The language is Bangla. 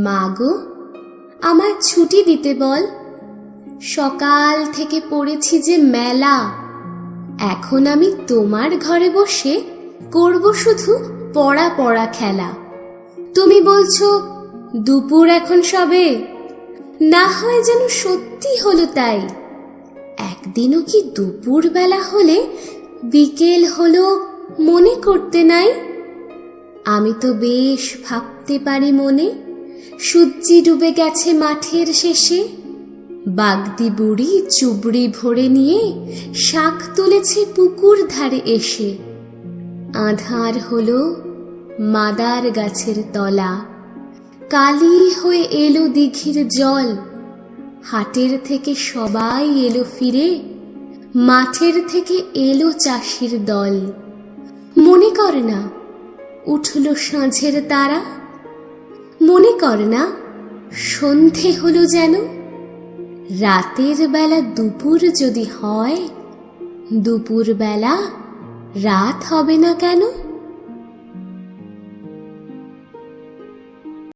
মা গো, আমার ছুটি দিতে বল। সকাল থেকে পড়েছি যে মেলা, এখন আমি তোমার ঘরে বসে করব শুধু পড়া পড়া খেলা। তুমি বলছো দুপুর এখন সবে, না হয় যেন সত্যি হলো তাই। একদিনও কি দুপুর বেলা হলে বিকেল হলো মনে করতে নাই? আমি তো বেশ ভাবতে পারি মনে, সূর্যি ডুবে গেছে মাঠের শেষে। বাগদি বুড়ি চুবড়ি ভরে নিয়ে শাক তুলেছে পুকুর ধারে এসে। আঁধার হলো মাদার গাছের তলা, কালি হয়ে এলো দিঘির জল। হাটের থেকে সবাই এলো ফিরে, মাঠের থেকে এলো চাষির দল। মনে কর না উঠল সাঁঝের তারা, মনে কর না সন্ধে হলো যেন। রাতের বেলা দুপুর যদি হয়, দুপুর বেলা রাত হবে না কেন?